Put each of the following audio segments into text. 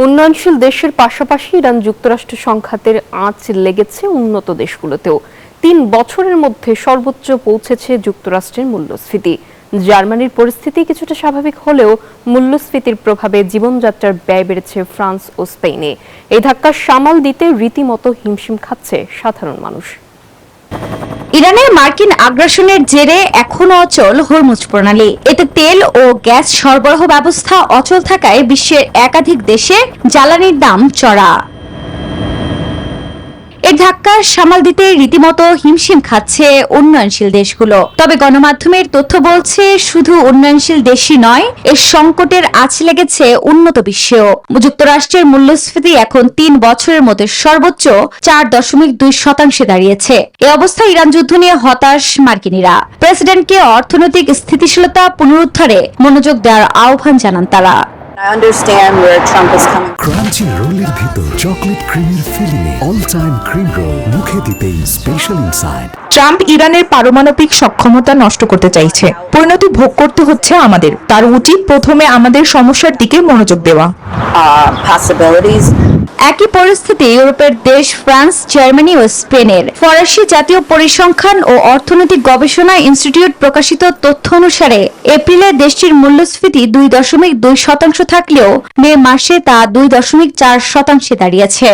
উন্নয়নশীল দেশের পাশাপাশি ইরান যুক্তরাষ্ট্র সংঘাতের আঁচ লেগেছে উন্নত দেশগুলোতেও। ৩ বছরের মধ্যে সর্বোচ্চ পৌঁছেছে যুক্তরাষ্ট্রের মূল্যস্ফীতি। জার্মানির পরিস্থিতি কিছুটা স্বাভাবিক হলেও মূল্যস্ফীতির প্রভাবে জীবনযাত্রার ব্যয় বেড়েছে ফ্রান্স ও স্পেনে। এই ধাক্কা সামাল দিতে রীতিমতো হিমশিম খাচ্ছে সাধারণ মানুষ। ইরানের মার্কিন আগ্রাসনের জেরে এখনো অচল হরমুজ প্রণালী। এতে তেল ও গ্যাস সরবরাহ ব্যবস্থা অচল থাকায় বিশ্বের একাধিক দেশে জ্বালানির দাম চড়া। এর ধাক্কা সামাল দিতে রীতিমতো হিমশিম খাচ্ছে উন্নয়নশীল দেশগুলো। তবে গণমাধ্যমের তথ্য বলছে শুধু উন্নয়নশীল দেশই নয়, এর সংকটের আঁচ লেগেছে উন্নত বিশ্বেও। যুক্তরাষ্ট্রের মূল্যস্ফীতি এখন ৩ বছরের মধ্যে সর্বোচ্চ ৪.২% দাঁড়িয়েছে। এ অবস্থায় ইরান যুদ্ধ নিয়ে হতাশ মার্কিনীরা। প্রেসিডেন্টকে অর্থনৈতিক স্থিতিশীলতা পুনরুদ্ধারে মনোযোগ দেওয়ার আহ্বান জানান তারা। I understand where Trump is coming. Crunchy রোলের ভিতর চকলেট ক্রিমের ফিলিংয়ে অল টাইম ক্রিম রোল, মুখে দিতেই স্পেশাল ইনসাইড। ট্রাম্প ইরানের পারমাণবিক সক্ষমতা নষ্ট করতে চাইছে। পরিণতি ভোগ করতে হচ্ছে আমাদের। তার উচিত প্রথমে আমাদের সমস্যার দিকে মনোযোগ দেওয়া। একই পরিস্থিতি ইউরোপের দেশ ফ্রান্স, জার্মানি ও স্পেনের। ফরাসি জাতীয় পরিসংখ্যান ও অর্থনৈতিক গবেষণা ইনস্টিটিউট প্রকাশিত তথ্য অনুসারে এপ্রিলে দেশটির মূল্যস্ফীতি 2.2% থাকলেও মে মাসে তা 2.4% দাঁড়িয়েছে।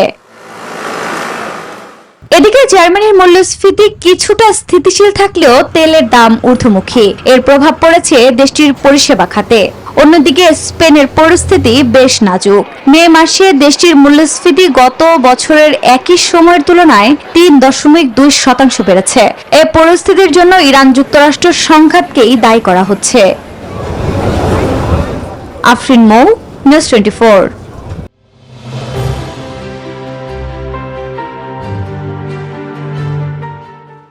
এদিকে জার্মানির মূল্যস্ফীতি কিছুটা স্থিতিশীল থাকলেও তেলের দাম ঊর্ধ্বমুখী। এর প্রভাব পড়েছে দেশটির পরিষেবা খাতে। অন্যদিকে স্পেনের পরিস্থিতি বেশ নাজুক। মে মাসে দেশটির মূল্যস্ফীতি গত বছরের একই সময়ের তুলনায় 3.2% বেড়েছে। এ পরিস্থিতির জন্য ইরান যুক্তরাষ্ট্র সংঘাতকেই দায়ী করা হচ্ছে। আফরিন মৌ, নিউজ 24।